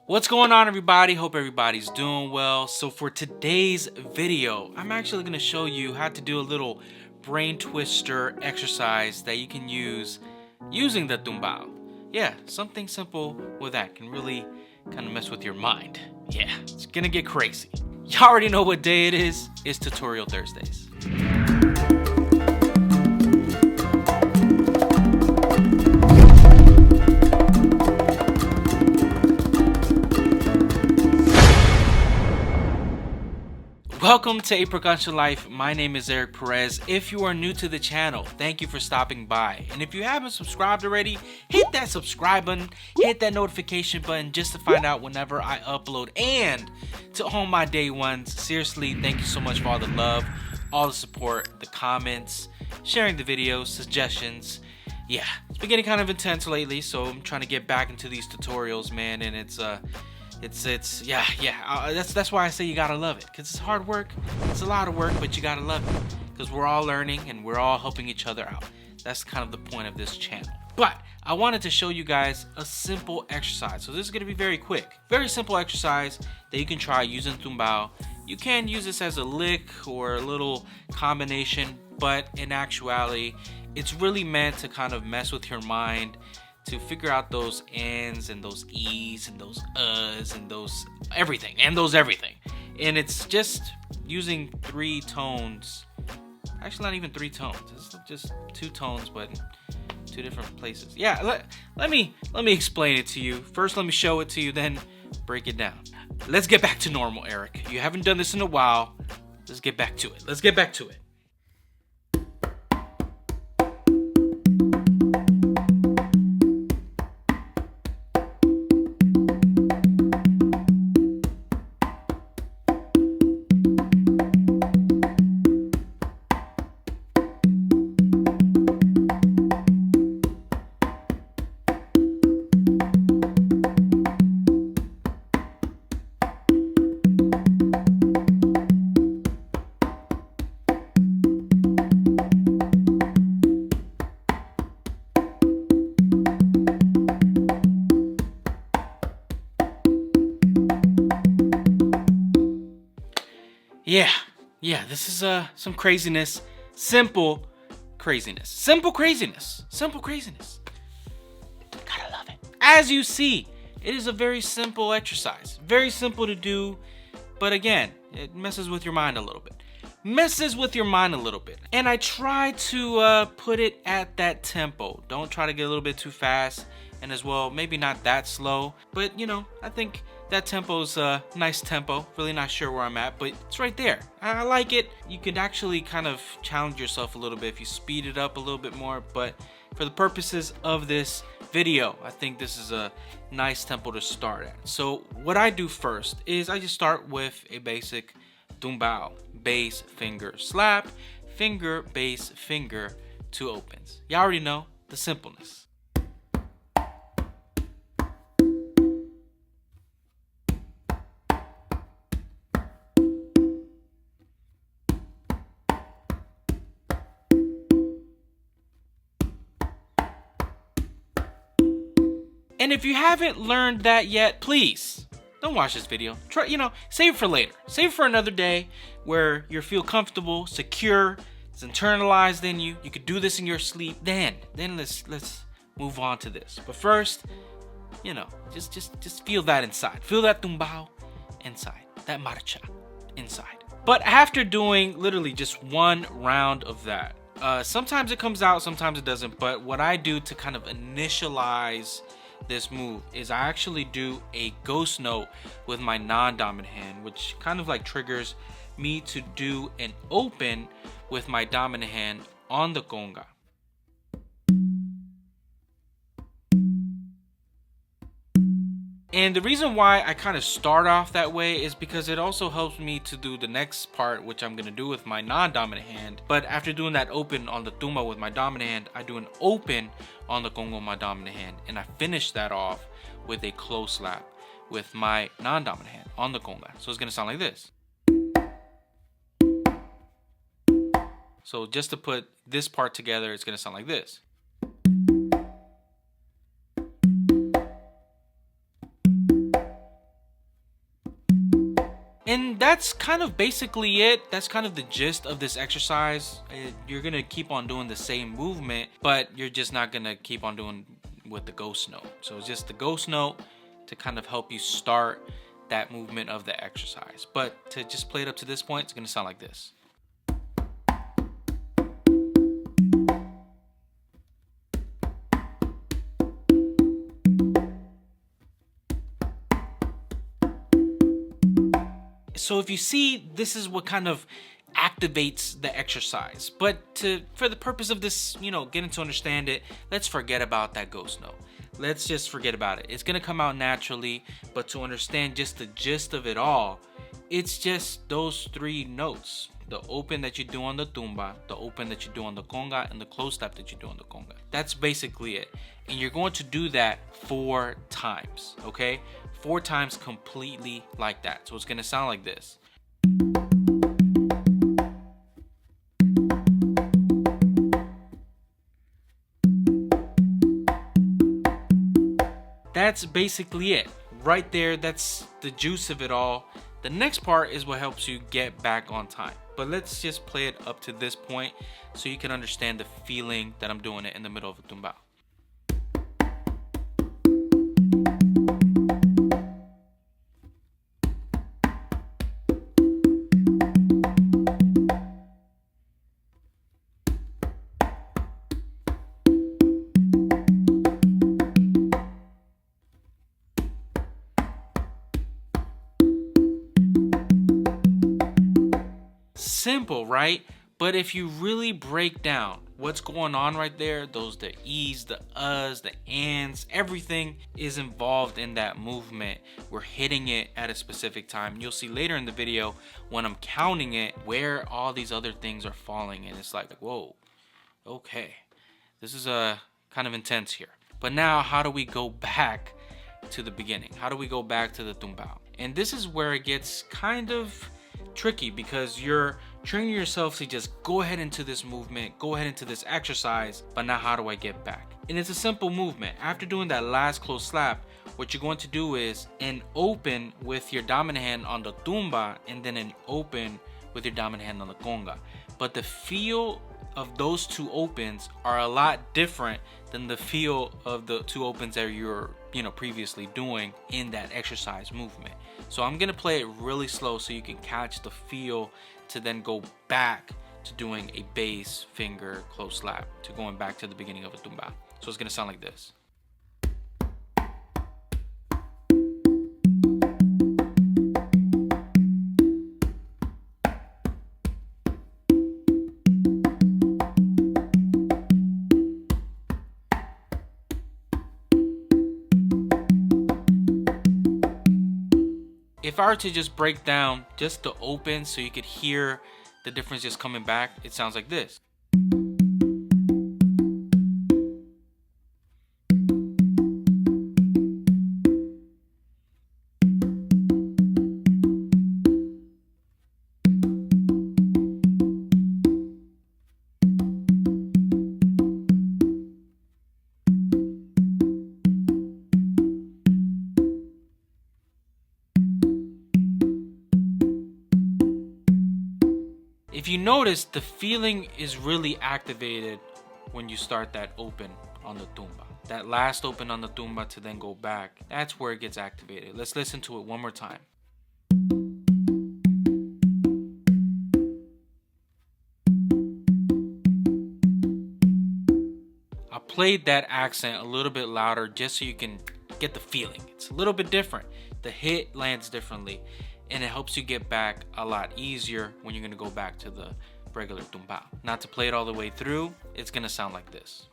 What's going on, everybody? Hope everybody's doing well. So for today's video, I'm actually going to show you how to do a little brain twister exercise that you can use using the Tumbao. Yeah, something simple with that can really kind of mess with your mind. Yeah, it's gonna get crazy. Y'all already know what day it is. It's Tutorial Thursdays. Welcome to A Percussion Life. My name is Eric Perez. If you are new to the channel, thank you for stopping by. And if you haven't subscribed already, hit that subscribe button, hit that notification button just to find out whenever I upload. And to all my day ones, seriously, thank you so much for all the love, all the support, the comments, sharing the videos, suggestions. Yeah, it's been getting kind of intense lately, so I'm trying to get back into these tutorials, man, and it's that's why I say you gotta love it, because it's hard work. It's a lot of work, but you gotta love it, because we're all learning and we're all helping each other out. That's kind of the point of this channel. But I wanted to show you guys a simple exercise. So this is gonna be very quick, very simple exercise that you can try using Tumbao. You can use this as a lick or a little combination, but in actuality, it's really meant to kind of mess with your mind, to figure out those N's and those E's and those U's and those everything. And it's just using 3 tones. Actually, not even 3 tones. It's just 2 tones, but in 2 different places. Yeah, let me explain it to you. First, let me show it to you, then break it down. Let's get back to normal, Eric. You haven't done this in a while. Let's get back to it. Yeah, this is some craziness. Simple craziness. Gotta love it. As you see, it is a very simple exercise. Very simple to do, but again, it messes with your mind a little bit. And I try to put it at that tempo. Don't try to get a little bit too fast, and as well, maybe not that slow, but you know, I think that tempo's a nice tempo. Really not sure where I'm at, but it's right there. I like it. You can actually kind of challenge yourself a little bit if you speed it up a little bit more, but for the purposes of this video, I think this is a nice tempo to start at. So what I do first is I just start with a basic Tumbao, bass, finger, slap, finger, bass, finger, 2 opens. Y'all already know the simpleness. And if you haven't learned that yet, please don't watch this video. Try, save it for later. Save it for another day where you feel comfortable, secure, it's internalized in you. You could do this in your sleep. Then let's move on to this. But first, just feel that inside. Feel that Tumbao inside. That marcha inside. But after doing literally just 1 round of that, sometimes it comes out, sometimes it doesn't. But what I do to kind of initialize this move is I actually do a ghost note with my non-dominant hand, which kind of like triggers me to do an open with my dominant hand on the conga. And the reason why I kind of start off that way is because it also helps me to do the next part, which I'm going to do with my non-dominant hand. But after doing that open on the tumba with my dominant hand, I do an open on the conga with my dominant hand. And I finish that off with a close slap with my non-dominant hand on the conga. So it's going to sound like this. So just to put this part together, it's going to sound like this. that's kind of basically it. That's kind of the gist of this exercise. You're gonna keep on doing the same movement, but you're just not gonna keep on doing with the ghost note. So it's just the ghost note to kind of help you start that movement of the exercise. But to just play it up to this point, it's gonna sound like this. So if you see, this is what kind of activates the exercise. But for the purpose of this, getting to understand it, let's forget about that ghost note. Let's just forget about it. It's gonna come out naturally, but to understand just the gist of it all, it's just those 3 notes. The open that you do on the tumba, the open that you do on the conga, and the close step that you do on the conga. That's basically it. And you're going to do that 4 times, okay? 4 times completely like that. So it's gonna sound like this. That's basically it. Right there, that's the juice of it all. The next part is what helps you get back on time. But let's just play it up to this point so you can understand the feeling that I'm doing it in the middle of a tumbao. Simple, right? But if you really break down what's going on right there, the E's, the U's, the ands, everything is involved in that movement. We're hitting it at a specific time. You'll see later in the video when I'm counting it where all these other things are falling, and it's like, whoa, okay, this is kind of intense here. But now, how do we go back to the beginning? How do we go back to the tumbao? And this is where it gets kind of tricky, because you're training yourself to just go ahead into this movement, go ahead into this exercise, but now how do I get back? And it's a simple movement. After doing that last close slap, what you're going to do is an open with your dominant hand on the tumba, and then an open with your dominant hand on the conga. But the feel of those 2 opens are a lot different than the feel of the 2 opens that you're previously doing in that exercise movement. So I'm gonna play it really slow so you can catch the feel to then go back to doing a bass finger close slap, to going back to the beginning of a tumbao. So it's gonna sound like this. If I were to just break down just the open so you could hear the difference just coming back, it sounds like this. If you notice, the feeling is really activated when you start that open on the tumba. That last open on the tumba to then go back, that's where it gets activated. Let's listen to it one more time. I played that accent a little bit louder just so you can get the feeling. It's a little bit different. The hit lands differently, and it helps you get back a lot easier when you're gonna go back to the regular tumbao. Not to play it all the way through, it's gonna sound like this.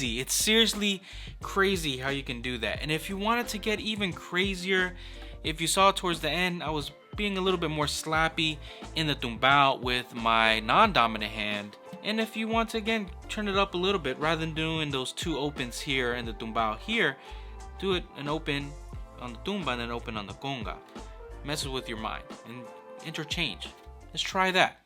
crazy. It's seriously crazy how you can do that. And if you wanted to get even crazier, if you saw towards the end, I was being a little bit more slappy in the tumbao with my non-dominant hand. And if you want to, again, turn it up a little bit, rather than doing those two opens here and the tumbao here, do it an open on the tumba and then open on the conga. Messes with your mind and interchange. Let's try that.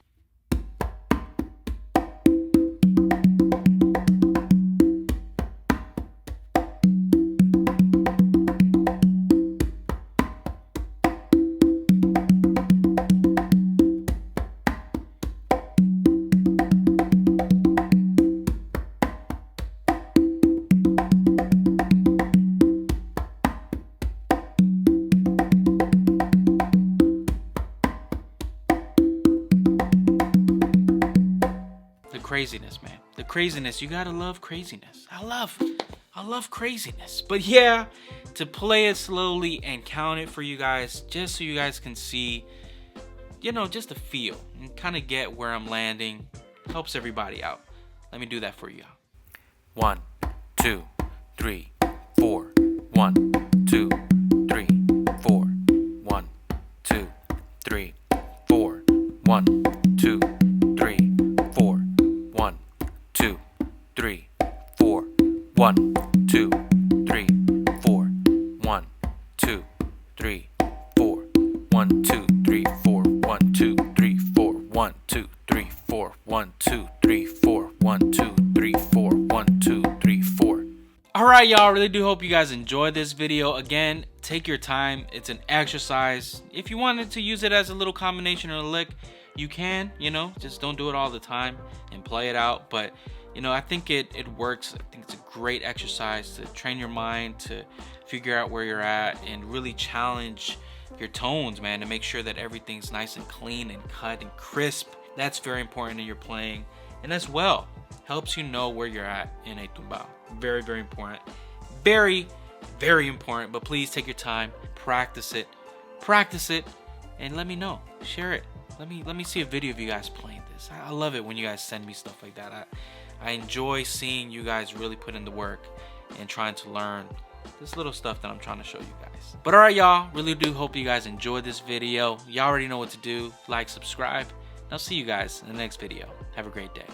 Craziness, man. The craziness. You gotta love craziness. I love craziness. But yeah, to play it slowly and count it for you guys, just so you guys can see, you know, just the feel and kind of get where I'm landing, helps everybody out. Let me do that for you. 1, 2, 3, 4. 1, 2, 3, 4. 1, 2, 3, 4. 1, 2, 3, 4. 1, 2, 3, 4. 1, 2, 3, 4. 1, 2, 3, 4. 1, 2, 3, 4. 1, 2, 3, 4. 1, 2, 3, 4. 1, 2, 3, 4. 1, 2, 3, 4. 1, 2, 3, 4. Alright, y'all, really do hope you guys enjoyed this video. Again, take your time. It's an exercise. If you wanted to use it as a little combination or a lick, you can, you know, just don't do it all the time and play it out. But, you know, I think it works. I think it's a great exercise to train your mind, to figure out where you're at and really challenge your tones, man, to make sure that everything's nice and clean and cut and crisp. That's very important in your playing. And as well, helps you know where you're at in a tumbao. Very, very important. Very, very important. But please take your time, practice it, and let me know. Share it. Let me see a video of you guys playing this. I love it when you guys send me stuff like that. I enjoy seeing you guys really put in the work and trying to learn this little stuff that I'm trying to show you guys. But alright, y'all, really do hope you guys enjoyed this video. Y'all already know what to do. Like, subscribe, and I'll see you guys in the next video. Have a great day.